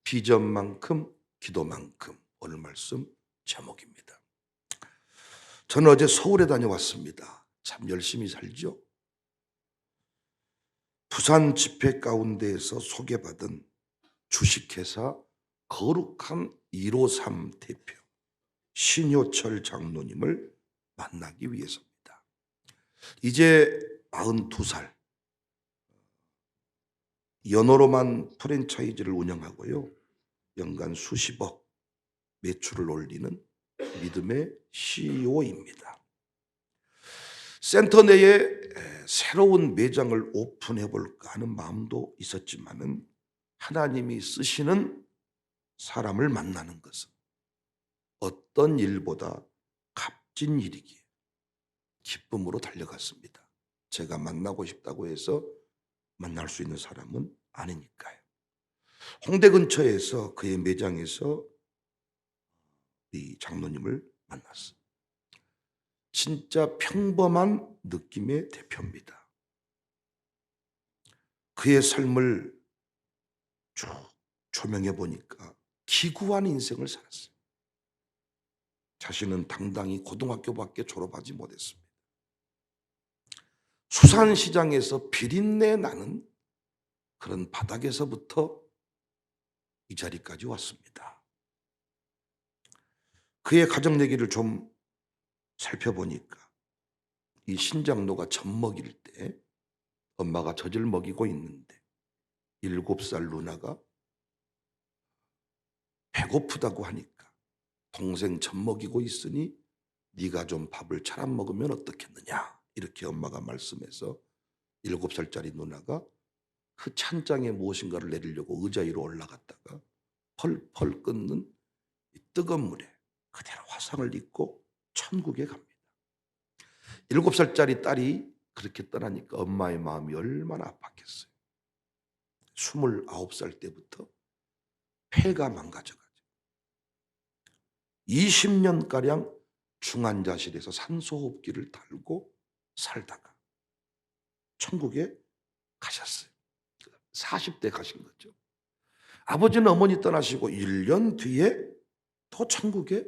비전만큼 기도만큼. 오늘 말씀 제목입니다. 저는 어제 서울에 다녀왔습니다. 참 열심히 살죠. 부산 집회 가운데에서 소개받은 주식회사 거룩한 153 대표 신효철 장로님을 만나기 위해서입니다. 이제 42살, 연어로만 프랜차이즈를 운영하고요, 연간 수십억 매출을 올리는 믿음의 CEO입니다. 센터 내에 새로운 매장을 오픈해 볼까 하는 마음도 있었지만은 하나님이 쓰시는 사람을 만나는 것은 어떤 일보다 값진 일이기에 기쁨으로 달려갔습니다. 제가 만나고 싶다고 해서 만날 수 있는 사람은 아니니까요. 홍대 근처에서 그의 매장에서 이 장로님을 만났어요. 진짜 평범한 느낌의 대표입니다. 그의 삶을 쭉 조명해 보니까 기구한 인생을 살았어요. 자신은 당당히 고등학교밖에 졸업하지 못했습니다. 수산시장에서 비린내 나는 그런 바닥에서부터 이 자리까지 왔습니다. 그의 가정 얘기를 좀 살펴보니까 이 신장로가 젖 먹일 때 엄마가 젖을 먹이고 있는데 7살 누나가 배고프다고 하니까 동생 젖 먹이고 있으니 네가 좀 밥을 잘 안 먹으면 어떻겠느냐, 이렇게 엄마가 말씀해서 7살짜리 누나가 그 찬장에 무엇인가를 내리려고 의자 위로 올라갔다가 펄펄 끓는 이 뜨거운 물에 그대로 화상을 입고 천국에 갑니다. 7살짜리 딸이 그렇게 떠나니까 엄마의 마음이 얼마나 아팠겠어요. 29살 때부터 폐가 망가져가지고 20년가량 중환자실에서 산소호흡기를 달고 살다가 천국에 가셨어요. 40대 가신 거죠. 아버지는 어머니 떠나시고 1년 뒤에 또 천국에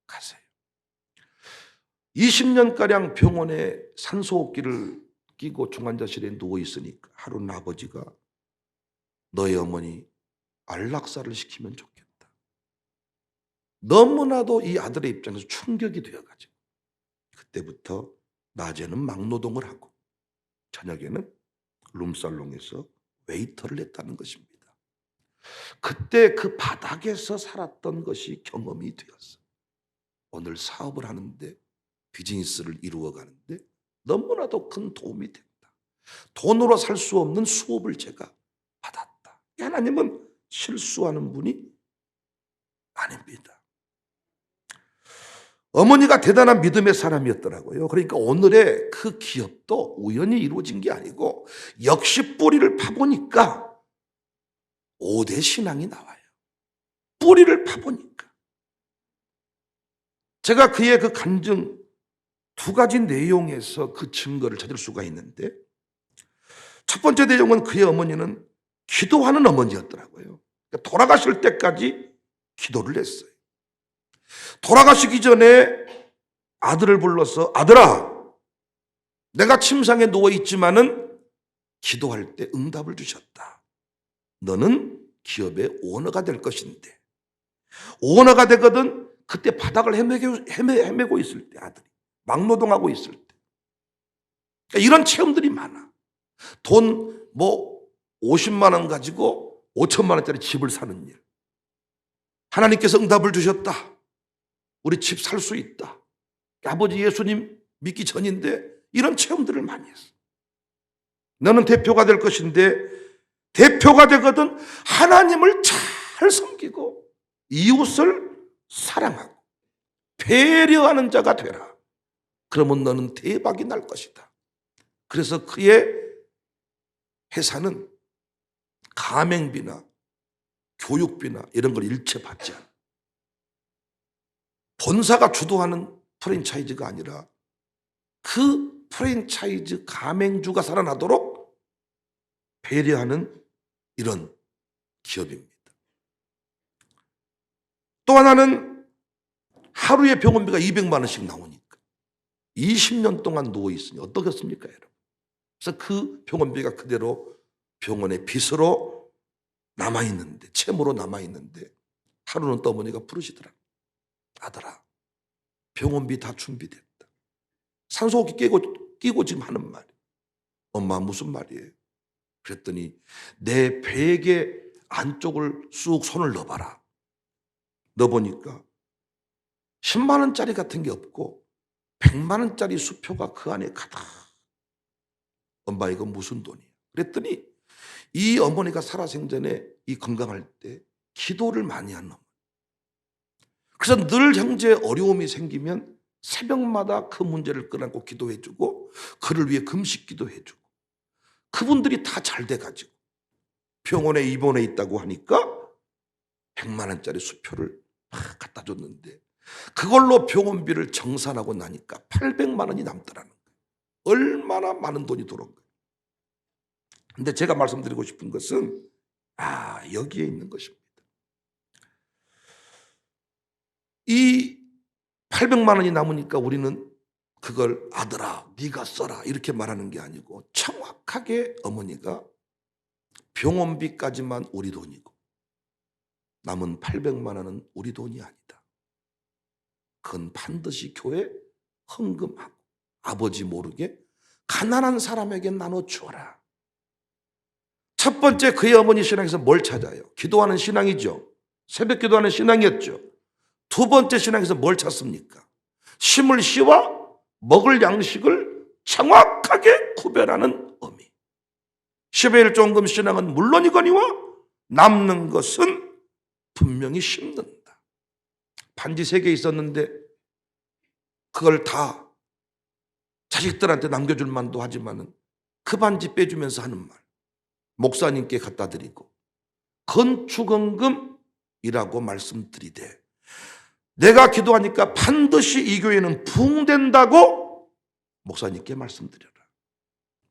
가세요. 20년가량 병원에 산소호흡기를 끼고 중환자실에 누워있으니까 하루는 아버지가 너의 어머니 안락사를 시키면 좋겠다. 너무나도 이 아들의 입장에서 충격이 되어가지고 그때부터 낮에는 막노동을 하고 저녁에는 룸살롱에서 웨이터를 했다는 것입니다. 그때 그 바닥에서 살았던 것이 경험이 되었어. 오늘 사업을 하는데, 비즈니스를 이루어가는데 너무나도 큰 도움이 된다. 돈으로 살 수 없는 수업을 제가 받았다. 하나님은 실수하는 분이 아닙니다. 어머니가 대단한 믿음의 사람이었더라고요. 그러니까 오늘의 그 기업도 우연히 이루어진 게 아니고 역시 뿌리를 파보니까 5대 신앙이 나와요. 뿌리를 파보니까. 제가 그의 그 간증 2가지 내용에서 그 증거를 찾을 수가 있는데, 첫 번째 내용은 그의 어머니는 기도하는 어머니였더라고요. 그러니까 돌아가실 때까지 기도를 했어요. 돌아가시기 전에 아들을 불러서 아들아, 내가 침상에 누워있지만은 기도할 때 응답을 주셨다. 너는 기업의 오너가 될 것인데, 오너가 되거든. 그때 바닥을 헤매고 있을 때, 아들이 막노동하고 있을 때, 그러니까 이런 체험들이 많아. 돈 50만 원 가지고 5천만 원짜리 집을 사는 일, 하나님께서 응답을 주셨다. 우리 집 살 수 있다. 아버지 예수님 믿기 전인데 이런 체험들을 많이 했어. 너는 대표가 될 것인데, 대표가 되거든 하나님을 잘 섬기고 이웃을 사랑하고 배려하는 자가 되라. 그러면 너는 대박이 날 것이다. 그래서 그의 회사는 가맹비나 교육비나 이런 걸 일체 받지 않아. 본사가 주도하는 프랜차이즈가 아니라 그 프랜차이즈 가맹주가 살아나도록 배려하는 이런 기업입니다. 또 하나는 하루에 병원비가 200만 원씩 나오니까 20년 동안 누워 있으니 어떻겠습니까, 여러분? 그래서 그 병원비가 그대로 병원의 빚으로 남아있는데, 채무로 남아있는데, 하루는 또 어머니가 부르시더라. 아들아, 병원비 다 준비됐다. 산소호흡기 끼고 지금 하는 말이에요. 엄마, 무슨 말이에요? 그랬더니 내 베개 안쪽을 쑥 손을 넣어봐라. 넣어보니까 10만 원짜리 같은 게 없고 100만 원짜리 수표가 그 안에 가득. 엄마, 이건 무슨 돈이야? 그랬더니 이 어머니가 살아생전에 이 건강할 때 기도를 많이 하는 어머니. 그래서 늘 형제에 어려움이 생기면 새벽마다 그 문제를 끌어안고 기도해주고 그를 위해 금식 기도해주고 그분들이 다 잘 돼가지고 병원에 입원해 있다고 하니까 100만 원짜리 수표를 막 갖다 줬는데 그걸로 병원비를 정산하고 나니까 800만 원이 남더라는 거예요. 얼마나 많은 돈이 들어온 거예요. 근데 제가 말씀드리고 싶은 것은 여기에 있는 것입니다. 이 800만 원이 남으니까 우리는 그걸 아들아 네가 써라 이렇게 말하는 게 아니고 정확하게 어머니가 병원비까지만 우리 돈이고 남은 800만 원은 우리 돈이 아니다. 그건 반드시 교회 헌금하고 아버지 모르게 가난한 사람에게 나눠주어라. 첫 번째 그의 어머니 신앙에서 뭘 찾아요? 기도하는 신앙이죠. 새벽 기도하는 신앙이었죠. 두 번째 신앙에서 뭘 찾습니까? 심을 씨와 먹을 양식을 정확하게 구별하는 의미. 10의 1종금 신앙은 물론이거니와 남는 것은 분명히 심는다. 반지 3개 있었는데 그걸 다 자식들한테 남겨줄 만도 하지만은 그 반지 빼주면서 하는 말. 목사님께 갖다 드리고 건축원금이라고 말씀드리되 내가 기도하니까 반드시 이 교회는 부흥된다고 목사님께 말씀드려라.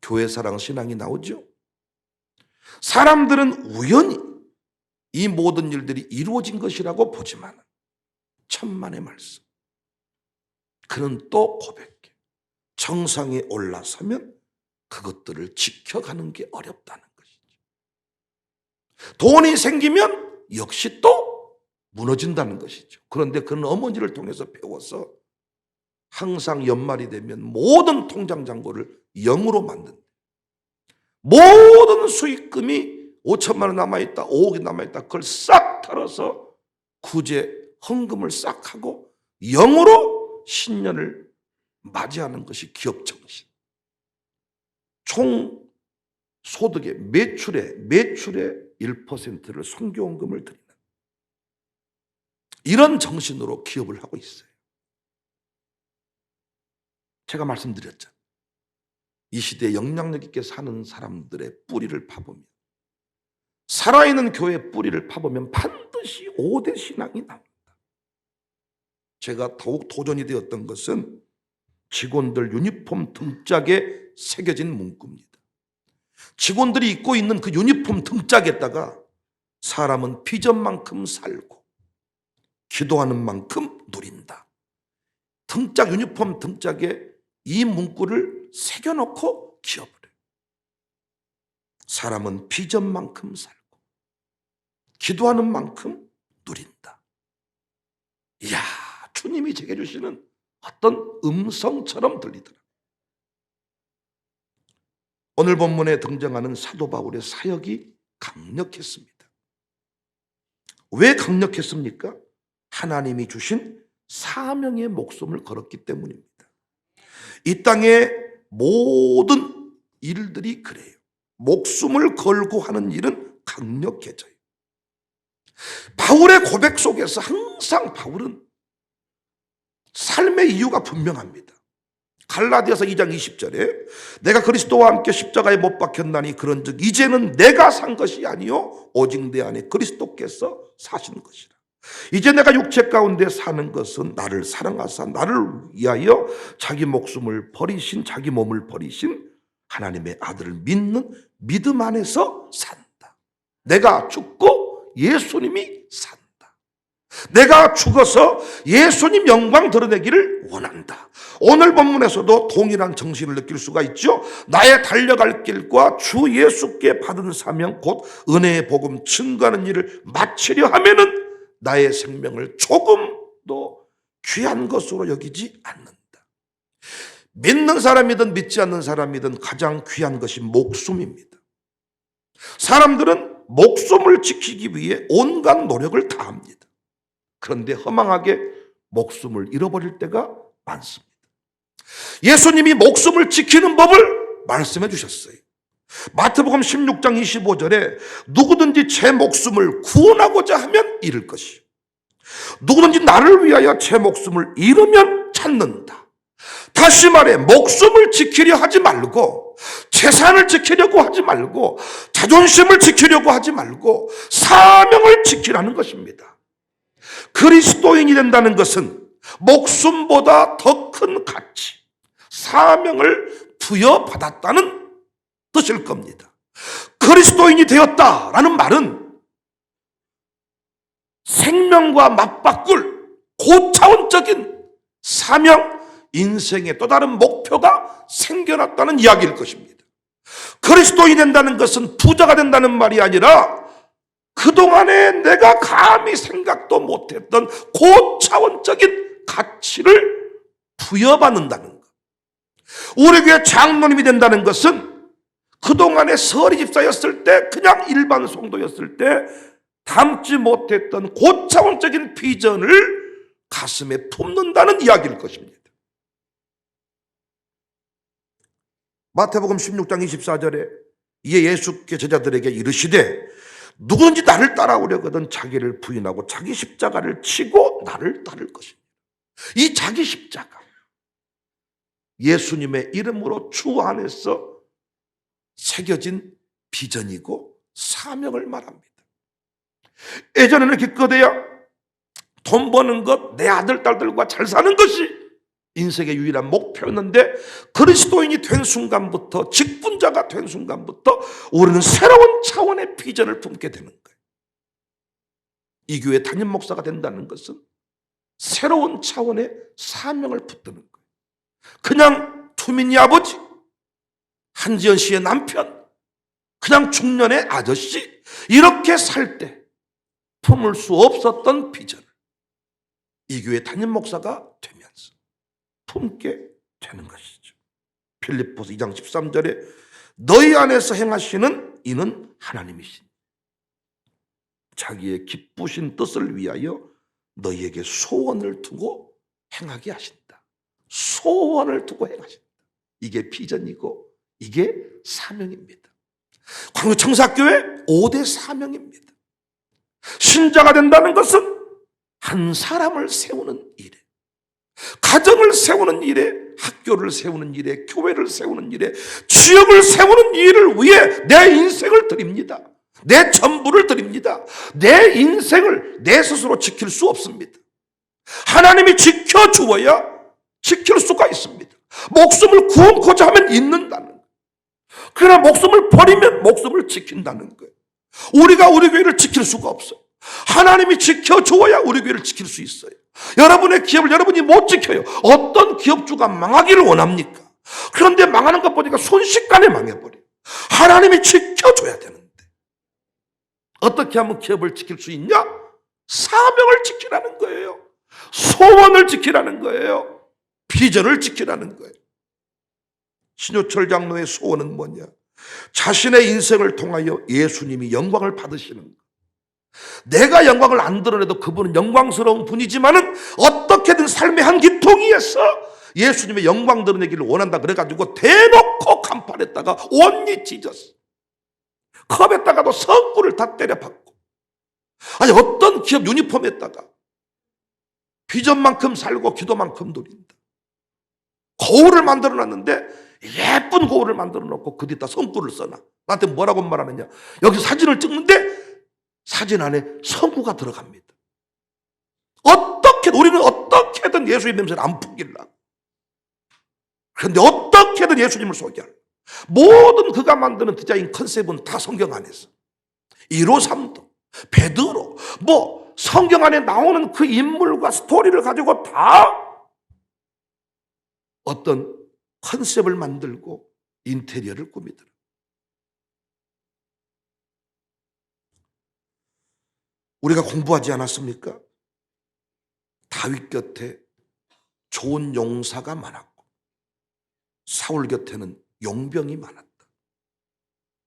교회 사랑 신앙이 나오죠. 사람들은 우연히 이 모든 일들이 이루어진 것이라고 보지만 천만의 말씀. 그는 또 고백해. 정상에 올라서면 그것들을 지켜가는 게 어렵다는 것이죠. 돈이 생기면 역시 또 무너진다는 것이죠. 그런데 그는 어머니를 통해서 배워서 항상 연말이 되면 모든 통장 잔고를 0으로 만든다. 모든 수익금이 5천만 원 남아있다, 5억이 남아있다. 그걸 싹 털어서 구제 헌금을 싹 하고 0으로 신년을 맞이하는 것이 기업 정신. 총 소득의 매출의 1%를 선교헌금을 드리는 이런 정신으로 기업을 하고 있어요. 제가 말씀드렸죠. 이 시대에 영향력 있게 사는 사람들의 뿌리를 파보면 살아있는 교회의 뿌리를 파보면 반드시 5대 신앙이 나옵니다. 제가 더욱 도전이 되었던 것은 직원들 유니폼 등짝에 새겨진 문구입니다. 직원들이 입고 있는 그 유니폼 등짝에다가 사람은 비전만큼 살고 기도하는 만큼 누린다. 등짝 유니폼 등짝에 이 문구를 새겨놓고 기업을 해요. 사람은 비전만큼 살고 기도하는 만큼 누린다. 이야, 주님이 제게 주시는 어떤 음성처럼 들리더라. 오늘 본문에 등장하는 사도 바울의 사역이 강력했습니다. 왜 강력했습니까? 하나님이 주신 사명의 목숨을 걸었기 때문입니다. 이 땅의 모든 일들이 그래요. 목숨을 걸고 하는 일은 강력해져요. 바울의 고백 속에서 항상 바울은 삶의 이유가 분명합니다. 갈라디아서 2장 20절에 내가 그리스도와 함께 십자가에 못 박혔나니 그런즉 이제는 내가 산 것이 아니요 오직 내 안에 그리스도께서 사신 것이라. 이제 내가 육체 가운데 사는 것은 나를 사랑하사 나를 위하여 자기 목숨을 버리신 자기 몸을 버리신 하나님의 아들을 믿는 믿음 안에서 산다. 내가 죽고 예수님이 산다. 내가 죽어서 예수님 영광 드러내기를 원한다. 오늘 본문에서도 동일한 정신을 느낄 수가 있죠. 나의 달려갈 길과 주 예수께 받은 사명 곧 은혜의 복음 증거하는 일을 마치려 하면은 나의 생명을 조금도 귀한 것으로 여기지 않는다. 믿는 사람이든 믿지 않는 사람이든 가장 귀한 것이 목숨입니다. 사람들은 목숨을 지키기 위해 온갖 노력을 다합니다. 그런데 허망하게 목숨을 잃어버릴 때가 많습니다. 예수님이 목숨을 지키는 법을 말씀해 주셨어요. 마태복음 16장 25절에 누구든지 제 목숨을 구원하고자 하면 잃을 것이요 누구든지 나를 위하여 제 목숨을 잃으면 찾는다. 다시 말해 목숨을 지키려 하지 말고 재산을 지키려고 하지 말고 자존심을 지키려고 하지 말고 사명을 지키라는 것입니다. 그리스도인이 된다는 것은 목숨보다 더 큰 가치, 사명을 부여받았다는 뜻일 겁니다. 그리스도인이 되었다라는 말은 생명과 맞바꿀 고차원적인 사명, 인생의 또 다른 목표가 생겨났다는 이야기일 것입니다. 그리스도인이 된다는 것은 부자가 된다는 말이 아니라 그동안에 내가 감히 생각도 못했던 고차원적인 가치를 부여받는다는 것. 우리 교회 장로님이 된다는 것은 그동안에 서리 집사였을 때 그냥 일반 성도였을 때 담지 못했던 고차원적인 비전을 가슴에 품는다는 이야기일 것입니다. 마태복음 16장 24절에 이에 예수께 제자들에게 이르시되 누구든지 나를 따라오려거든 자기를 부인하고 자기 십자가를 치고 나를 따를 것입니다. 이 자기 십자가, 예수님의 이름으로 주 안에서 새겨진 비전이고 사명을 말합니다. 예전에는 기껏해야 돈 버는 것, 내 아들, 딸들과 잘 사는 것이 인생의 유일한 목표였는데 그리스도인이 된 순간부터, 직분자가 된 순간부터 우리는 새로운 차원의 비전을 품게 되는 거예요. 이 교회 담임 목사가 된다는 것은 새로운 차원의 사명을 붙드는 거예요. 그냥 투민이 아버지, 한지연 씨의 남편, 그냥 중년의 아저씨, 이렇게 살 때 품을 수 없었던 비전을 이 교회 담임 목사가 되면서 품게 되는 것이죠. 빌립보서 2장 13절에 너희 안에서 행하시는 이는 하나님이신 자기의 기쁘신 뜻을 위하여 너희에게 소원을 두고 행하게 하신다. 소원을 두고 행하신다. 이게 비전이고 이게 사명입니다. 광주 청사교회 5대 사명입니다. 신자가 된다는 것은 한 사람을 세우는 일에, 가정을 세우는 일에, 학교를 세우는 일에, 교회를 세우는 일에, 지역을 세우는 일을 위해 내 인생을 드립니다. 내 전부를 드립니다. 내 인생을 내 스스로 지킬 수 없습니다. 하나님이 지켜주어야 지킬 수가 있습니다. 목숨을 구원코자 하면 잊는다는 거예요. 그러나 목숨을 버리면 목숨을 지킨다는 거예요. 우리가 우리 교회를 지킬 수가 없어요. 하나님이 지켜주어야 우리 교회를 지킬 수 있어요. 여러분의 기업을 여러분이 못 지켜요. 어떤 기업주가 망하기를 원합니까? 그런데 망하는 것 보니까 순식간에 망해버려요. 하나님이 지켜줘야 되는데 어떻게 하면 기업을 지킬 수 있냐? 사명을 지키라는 거예요. 소원을 지키라는 거예요. 비전을 지키라는 거예요. 신효철 장로의 소원은 뭐냐? 자신의 인생을 통하여 예수님이 영광을 받으시는 것. 내가 영광을 안 드러내도 그분은 영광스러운 분이지만은 어떻게든 삶의 한 기통이에서 예수님의 영광 드러내기를 원한다 그래가지고 대놓고 간판에다가 온니 찢었어. 컵에다가도 성구를 다 때려박고, 아니 어떤 기업 유니폼에다가 비전만큼 살고 기도만큼 누린다. 거울을 만들어 놨는데 예쁜 거울을 만들어 놓고 그 뒤에다 성구를 써놔. 나한테 뭐라고 말하느냐? 여기 사진을 찍는데 사진 안에 성구가 들어갑니다. 우리는 어떻게든 예수님 냄새를 안 풍기려고. 그런데 어떻게든 예수님을 소개하려고. 모든 그가 만드는 디자인 컨셉은 다 성경 안에서. 1호 3도, 베드로, 성경 안에 나오는 그 인물과 스토리를 가지고 다 어떤 컨셉을 만들고 인테리어를 꾸미더라. 우리가 공부하지 않았습니까? 다윗 곁에 좋은 용사가 많았고 사울 곁에는 용병이 많았다.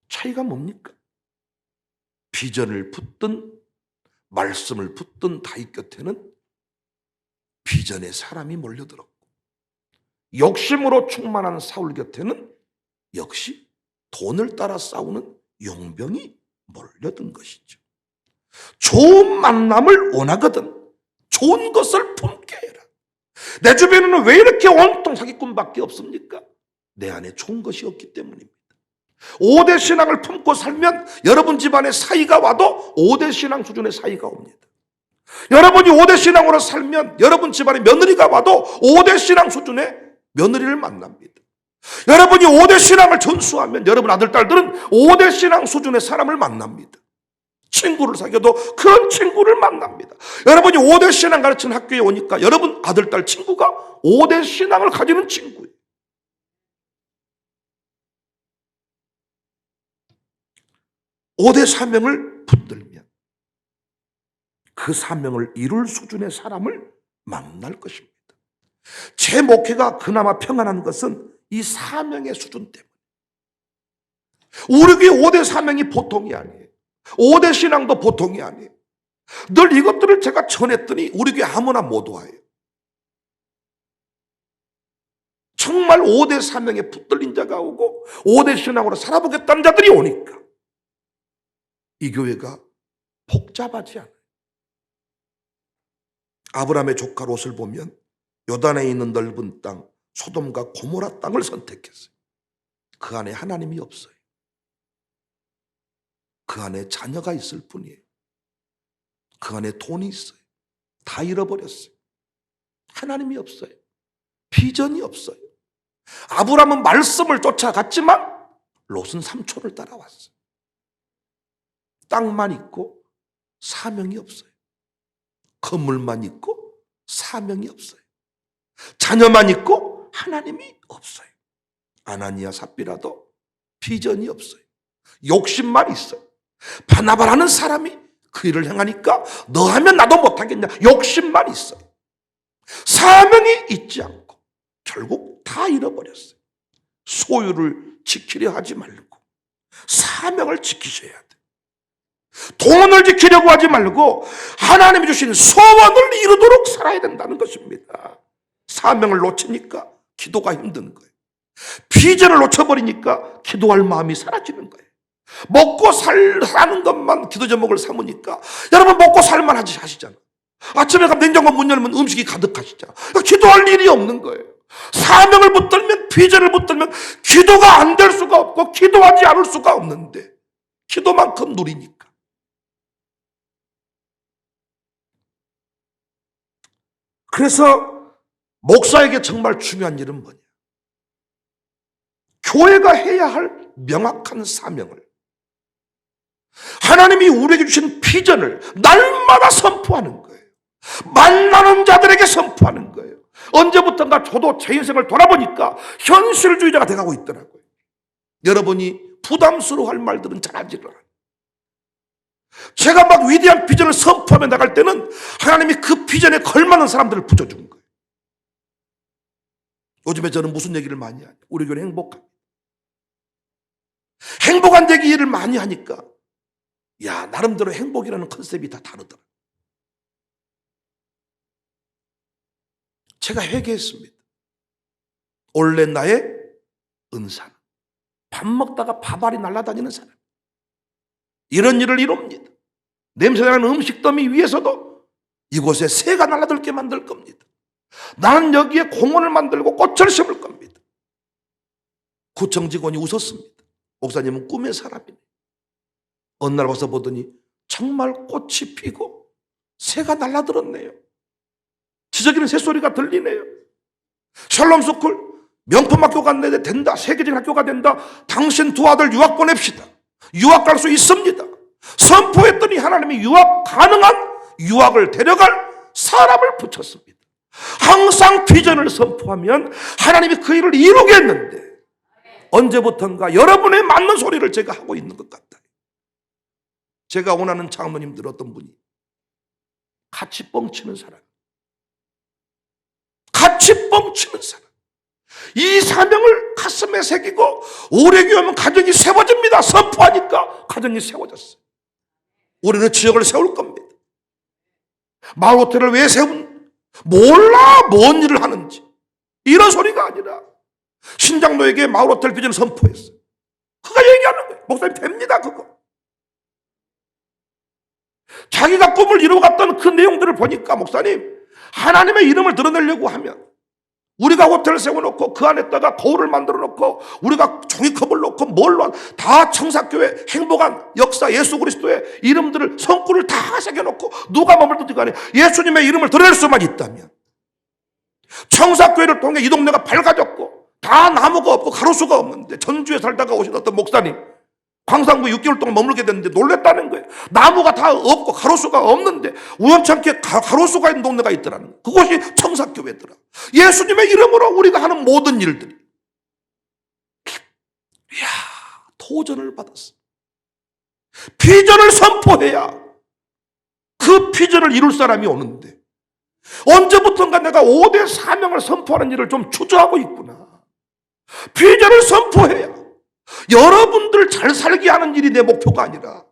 차이가 뭡니까? 비전을 붙든 말씀을 붙든 다윗 곁에는 비전의 사람이 몰려들었고, 욕심으로 충만한 사울 곁에는 역시 돈을 따라 싸우는 용병이 몰려든 것이죠. 좋은 만남을 원하거든 좋은 것을 품게 해라. 내 주변에는 왜 이렇게 온통 사기꾼밖에 없습니까? 내 안에 좋은 것이 없기 때문입니다. 5대 신앙을 품고 살면 여러분 집안에 사이가 와도 5대 신앙 수준의 사이가 옵니다. 여러분이 5대 신앙으로 살면 여러분 집안에 며느리가 와도 5대 신앙 수준의 며느리를 만납니다. 여러분이 5대 신앙을 전수하면 여러분 아들, 딸들은 5대 신앙 수준의 사람을 만납니다. 친구를 사귀어도 그런 친구를 만납니다. 여러분이 5대 신앙 가르치는 학교에 오니까 여러분 아들, 딸 친구가 5대 신앙을 가지는 친구예요. 5대 사명을 붙들면 그 사명을 이룰 수준의 사람을 만날 것입니다. 제 목회가 그나마 평안한 것은 이 사명의 수준 때문에. 우리 교회 5대 사명이 보통이 아니에요. 5대 신앙도 보통이 아니에요. 늘 이것들을 제가 전했더니 우리 교회 아무나 못 와요. 정말 5대 사명에 붙들린 자가 오고 5대 신앙으로 살아보겠다는 자들이 오니까 이 교회가 복잡하지 않아요. 아브라함의 조카 롯을 보면 요단에 있는 넓은 땅 소돔과 고모라 땅을 선택했어요. 그 안에 하나님이 없어요. 그 안에 자녀가 있을 뿐이에요. 그 안에 돈이 있어요. 다 잃어버렸어요. 하나님이 없어요. 비전이 없어요. 아브라함은 말씀을 쫓아갔지만 롯은 삼촌을 따라왔어요. 땅만 있고 사명이 없어요. 건물만 있고 사명이 없어요. 자녀만 있고 하나님이 없어요. 아나니아 삽비라도 비전이 없어요. 욕심만 있어요. 바나바라는 사람이 그 일을 행하니까 너 하면 나도 못하겠냐, 욕심만 있어요. 사명이 있지 않고 결국 다 잃어버렸어요. 소유를 지키려 하지 말고 사명을 지키셔야 돼요. 돈을 지키려고 하지 말고 하나님이 주신 소원을 이루도록 살아야 된다는 것입니다. 사명을 놓치니까 기도가 힘든 거예요. 비전을 놓쳐버리니까 기도할 마음이 사라지는 거예요. 먹고 사는 것만 기도 제목을 삼으니까 여러분 먹고 살만 하시잖아. 아침에 가면 냉장고 문 열면 음식이 가득하시잖아. 기도할 일이 없는 거예요. 사명을 붙들면, 비전을 붙들면 기도가 안 될 수가 없고 기도하지 않을 수가 없는데 기도만큼 누리니까. 그래서 목사에게 정말 중요한 일은 뭐냐? 교회가 해야 할 명확한 사명을, 하나님이 우리에게 주신 비전을 날마다 선포하는 거예요. 만나는 자들에게 선포하는 거예요. 언제부턴가 저도 제 인생을 돌아보니까 현실주의자가 돼가고 있더라고요. 여러분이 부담스러워할 말들은 잘하지를 않아요. 제가 막 위대한 비전을 선포하며 나갈 때는 하나님이 그 비전에 걸맞는 사람들을 붙여준 거예요. 요즘에 저는 무슨 얘기를 많이 하냐? 우리 교회는 행복합니다. 행복한 얘기를 많이 하니까 야, 나름대로 행복이라는 컨셉이 다 다르더라. 제가 회개했습니다. 원래 나의 은사는 밥 먹다가 밥알이 날아다니는 사람, 이런 일을 이룹니다. 냄새나는 음식 더미 위에서도 이곳에 새가 날아들게 만들 겁니다. 나는 여기에 공원을 만들고 꽃을 심을 겁니다. 구청 직원이 웃었습니다. 목사님은 꿈의 사람이네. 어느 날 와서 보더니 정말 꽃이 피고 새가 날아들었네요. 지저귀는 새소리가 들리네요. 샬롬스쿨 명품 학교 갔는데 된다. 세계적인 학교가 된다. 당신 두 아들 유학 보냅시다. 유학 갈 수 있습니다. 선포했더니 하나님이 유학 가능한 유학을 데려갈 사람을 붙였습니다. 항상 비전을 선포하면 하나님이 그 일을 이루겠는데 언제부턴가 여러분의 맞는 소리를 제가 하고 있는 것 같아요. 제가 원하는 장로님들 어떤 분이 같이 뻥치는 사람, 같이 뻥치는 사람, 이 사명을 가슴에 새기고 오래 교회하면 가정이 세워집니다. 선포하니까 가정이 세워졌어요. 우리는 지역을 세울 겁니다. 마을 호텔을 왜 세운? 몰라 뭔 일을 하는지. 이런 소리가 아니라 신장로에게 마을 호텔 비전을 선포했어요. 그가 얘기하는 거예요. 목사님 됩니다 그거. 자기가 꿈을 이루어갔던 그 내용들을 보니까 목사님 하나님의 이름을 드러내려고 하면 우리가 호텔을 세워놓고 그 안에다가 거울을 만들어 놓고 우리가 종이컵을 놓고 뭘로 다 청사교회 행복한 역사 예수 그리스도의 이름들을 성구를 다 새겨놓고 누가 머물든지 간에 예수님의 이름을 드러낼 수만 있다면 청사교회를 통해 이 동네가 밝아졌고 다 나무가 없고 가로수가 없는데 전주에 살다가 오신 어떤 목사님 광산구에 6개월 동안 머물게 됐는데 놀랬다는 거예요. 나무가 다 없고 가로수가 없는데 우연찮게 가로수가 있는 동네가 있더라는 거예요. 그곳이 청사교회더라. 예수님의 이름으로 우리가 하는 모든 일들이 이야 도전을 받았어. 비전을 선포해야 그 비전을 이룰 사람이 오는데 언제부턴가 내가 5대 사명을 선포하는 일을 좀 주저하고 있구나. 비전을 선포해야 여러분들 잘 살게 하는 일이 내 목표가 아니라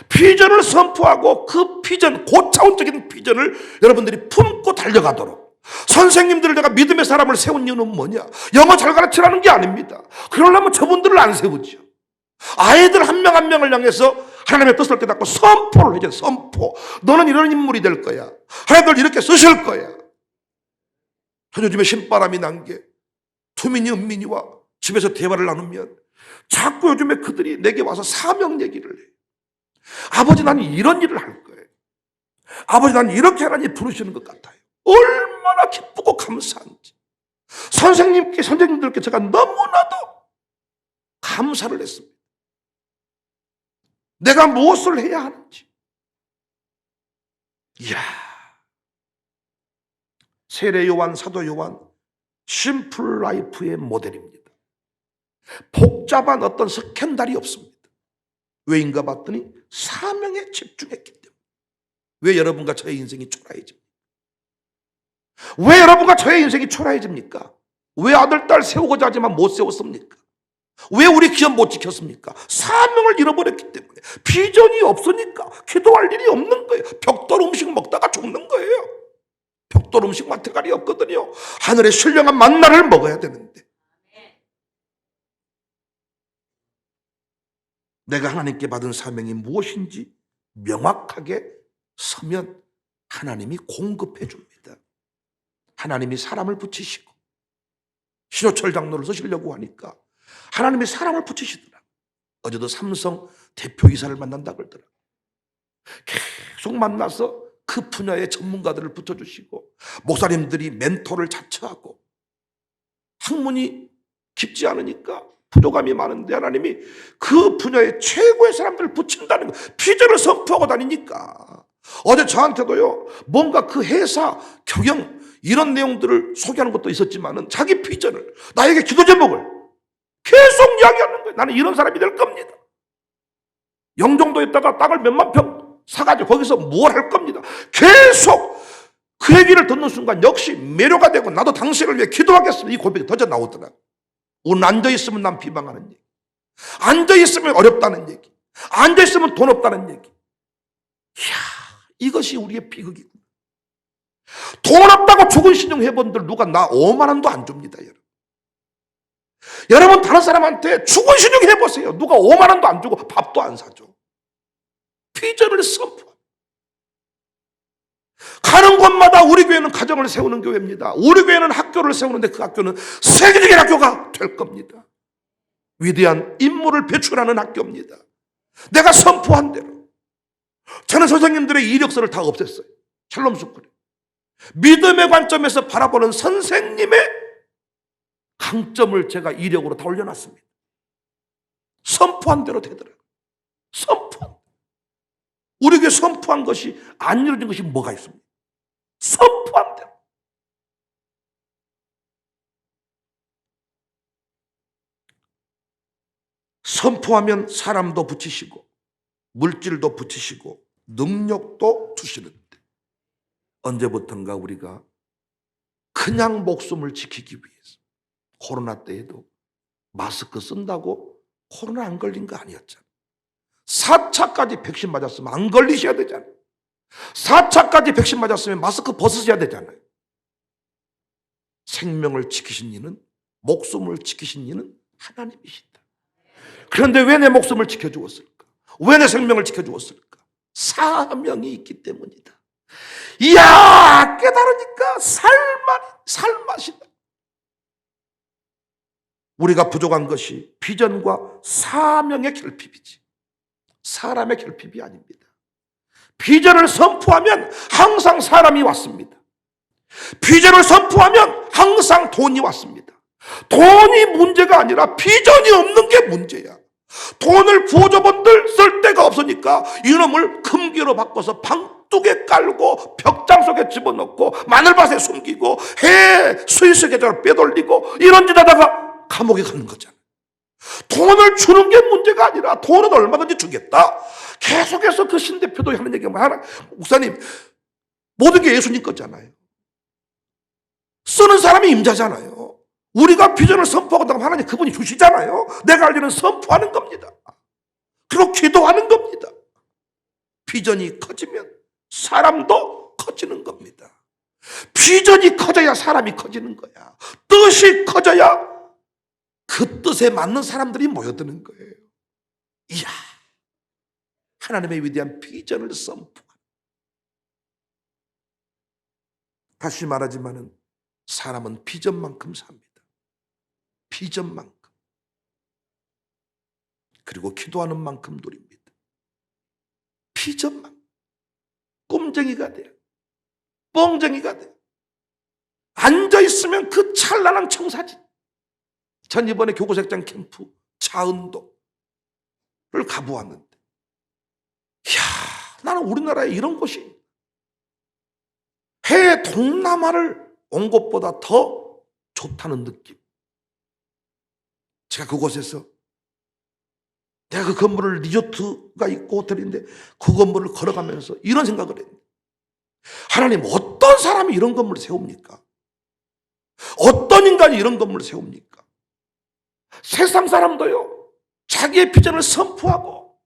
비전을 선포하고 그 비전, 고차원적인 비전을 여러분들이 품고 달려가도록 선생님들을 내가 믿음의 사람을 세운 이유는 뭐냐? 영어 잘 가르치라는 게 아닙니다. 그러려면 저분들을 안 세우죠. 아이들 한 명 한 명을 향해서 하나님의 뜻을 깨닫고 선포를 해줘요. 선포. 너는 이런 인물이 될 거야. 하나님들 이렇게 쓰실 거야. 전 요즘에 신바람이 난 게 투민이 은민이와 집에서 대화를 나누면 자꾸 요즘에 그들이 내게 와서 사명 얘기를 해. 아버지 나는 이런 일을 할 거예요. 아버지 나는 이렇게 하나님 부르시는 것 같아요. 얼마나 기쁘고 감사한지. 선생님들께 제가 너무나도 감사를 했습니다. 내가 무엇을 해야 하는지. 이야. 세례 요한, 사도 요한, 심플 라이프의 모델입니다. 복잡한 어떤 스캔들이 없습니다. 왜인가 봤더니 사명에 집중했기 때문에. 왜 여러분과 저의 인생이 초라해집니까? 왜 여러분과 저의 인생이 초라해집니까? 왜 아들, 딸 세우고자 하지만 못 세웠습니까? 왜 우리 기업 못 지켰습니까? 사명을 잃어버렸기 때문에. 비전이 없으니까 기도할 일이 없는 거예요. 벽돌 음식 먹다가 죽는 거예요. 벽돌 음식 맛대가리 없거든요. 하늘의 신령한 만나를 먹어야 되는데. 내가 하나님께 받은 사명이 무엇인지 명확하게 서면 하나님이 공급해 줍니다. 하나님이 사람을 붙이시고 신호철 장로를 쓰시려고 하니까 하나님이 사람을 붙이시더라. 어제도 삼성 대표이사를 만난다 그러더라. 계속 만나서 그 분야의 전문가들을 붙여주시고 목사님들이 멘토를 자처하고 학문이 깊지 않으니까 부족함이 많은데 하나님이 그 분야의 최고의 사람들을 붙인다는 거. 비전을 선포하고 다니니까. 어제 저한테도요 뭔가 그 회사 경영 이런 내용들을 소개하는 것도 있었지만은 자기 비전을 나에게 기도 제목을 계속 이야기하는 거예요. 나는 이런 사람이 될 겁니다. 영종도에 있다가 땅을 몇만 평 사가지고 거기서 뭘 할 겁니다. 계속 그 얘기를 듣는 순간 역시 매료가 되고 나도 당신을 위해 기도하겠습니다. 이 고백이 터져 나오더라고요. 오늘 앉아있으면 난 비방하는 얘기, 앉아있으면 어렵다는 얘기, 앉아있으면 돈 없다는 얘기. 이야, 이것이 우리의 비극이구나. 돈 없다고 죽은 신용 회원들 누가 나 5만 원도 안 줍니다. 여러분 다른 사람한테 죽은 신용 해보세요. 누가 5만 원도 안 주고 밥도 안 사줘. 비전을 선포. 가는 곳마다 우리 교회는 가정을 세우는 교회입니다. 우리 교회는 학교를 세우는데 그 학교는 세계적인 학교가 될 겁니다. 위대한 인물을 배출하는 학교입니다. 내가 선포한 대로 저는 선생님들의 이력서를 다 없앴어요. 샬롬 스쿨에. 믿음의 관점에서 바라보는 선생님의 강점을 제가 이력으로 다 올려놨습니다. 선포한 대로 되더라고요. 선포한. 우리 우리에게 선포한 것이 안 이루어진 것이 뭐가 있습니까? 선포한 대로. 선포하면 사람도 붙이시고 물질도 붙이시고 능력도 주시는데, 언제부턴가 우리가 그냥 목숨을 지키기 위해서 코로나 때에도 마스크 쓴다고 코로나 안 걸린 거 아니었잖아요. 4차까지 백신 맞았으면 안 걸리셔야 되잖아요. 4차까지 백신 맞았으면 마스크 벗으셔야 되잖아요. 생명을 지키신 이는, 목숨을 지키신 이는 하나님이시다. 그런데 왜 내 목숨을 지켜주었을까? 왜 내 생명을 지켜주었을까? 사명이 있기 때문이다. 이야, 깨달으니까 살맛이다. 우리가 부족한 것이 비전과 사명의 결핍이지 사람의 결핍이 아닙니다. 비전을 선포하면 항상 사람이 왔습니다. 비전을 선포하면 항상 돈이 왔습니다. 돈이 문제가 아니라 비전이 없는 게 문제야. 돈을 부호조본들 쓸 데가 없으니까 이놈을 금기로 바꿔서 방둑에 깔고 벽장 속에 집어넣고 마늘밭에 숨기고 해 스위스 계좌를 빼돌리고 이런 짓 하다가 감옥에 가는 거잖아. 돈을 주는 게 문제가 아니라 돈은 얼마든지 주겠다. 계속해서 그 신 대표도 하는 얘기가 뭐야? 목사님, 모든 게 예수님 거잖아요. 쓰는 사람이 임자잖아요. 우리가 비전을 선포하고 하나님 그분이 주시잖아요. 내가 할 일은 선포하는 겁니다. 그리고 기도하는 겁니다. 비전이 커지면 사람도 커지는 겁니다. 비전이 커져야 사람이 커지는 거야. 뜻이 커져야 그 뜻에 맞는 사람들이 모여드는 거예요. 이야, 하나님의 위대한 비전을 선포한. 다시 말하지만은 사람은 비전만큼 삽니다. 비전만큼. 그리고 기도하는 만큼 누립니다. 비전만. 꿈쟁이가 돼요. 뻥쟁이가 돼요. 앉아있으면 그 찬란한 청사진. 전 이번에 교구색장 캠프 차은도를 가보았는데, 이야, 나는 우리나라에 이런 곳이 해외 동남아를 온 것보다 더 좋다는 느낌. 제가 그곳에서 내가 그 건물을 리조트가 있고 호텔인데 그 건물을 걸어가면서 이런 생각을 했는데, 하나님, 어떤 사람이 이런 건물을 세웁니까? 어떤 인간이 이런 건물을 세웁니까? 세상 사람도요, 자기의 비전을 선포하고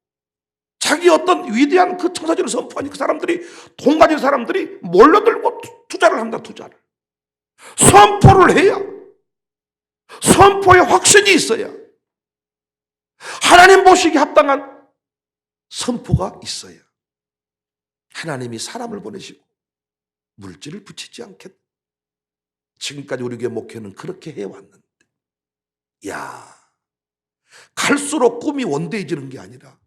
자기 어떤 위대한 그 청사진을 선포하니 그 사람들이, 돈 가진 사람들이 몰려들고 투자를 한다. 투자를. 선포를 해야, 선포에 확신이 있어야, 하나님 보시기에 합당한 선포가 있어야 하나님이 사람을 보내시고 물질을 붙이지 않겠다. 지금까지 우리 교회 목회는 그렇게 해왔는데, 야, 갈수록 꿈이 원대해지는 게 아니라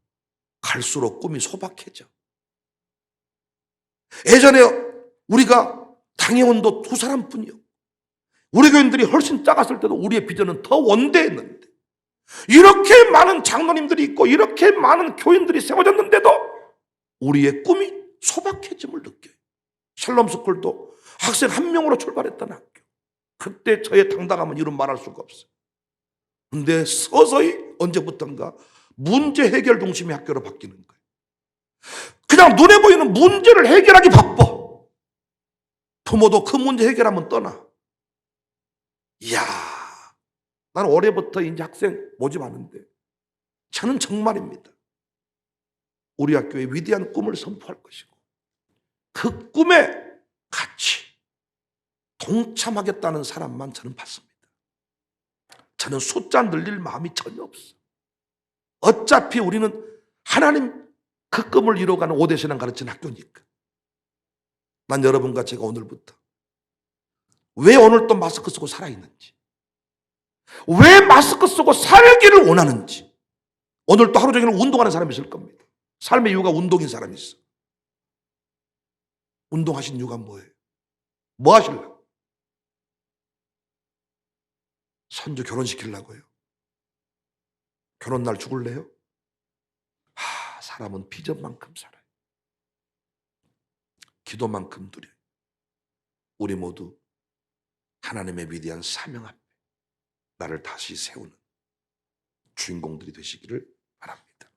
갈수록 꿈이 소박해져. 예전에 우리가 당회원도 2사람뿐이요. 우리 교인들이 훨씬 작았을 때도 우리의 비전은 더 원대했는데, 이렇게 많은 장로님들이 있고 이렇게 많은 교인들이 세워졌는데도 우리의 꿈이 소박해짐을 느껴요. 샬롬스쿨도 학생 1명으로 출발했던 학교. 그때 저의 당당함은 이루 말할 수가 없어요. 근데 서서히 언제부턴가 문제 해결 중심의 학교로 바뀌는 거예요. 그냥 눈에 보이는 문제를 해결하기 바빠. 부모도 그 문제 해결하면 떠나. 이야, 나는 올해부터 이제 학생 모집하는데 저는 정말입니다. 우리 학교의 위대한 꿈을 선포할 것이고 그 꿈에 같이 동참하겠다는 사람만 저는 받습니다. 저는 숫자 늘릴 마음이 전혀 없어. 어차피 우리는 하나님 그 꿈을 이루어가는 5대 신앙 가르치는 학교니까. 난 여러분과 제가 오늘부터 왜 오늘 또 마스크 쓰고 살아있는지, 왜 마스크 쓰고 살기를 원하는지, 오늘 또 하루 종일 운동하는 사람이 있을 겁니다. 삶의 이유가 운동인 사람이 있어. 운동하신 이유가 뭐예요? 뭐 하시려고? 손주 결혼시키려고요? 결혼날 죽을래요? 사람은 비전만큼 살아요. 기도만큼 드려요. 우리 모두 하나님의 위대한 사명 앞에 나를 다시 세우는 주인공들이 되시기를 바랍니다.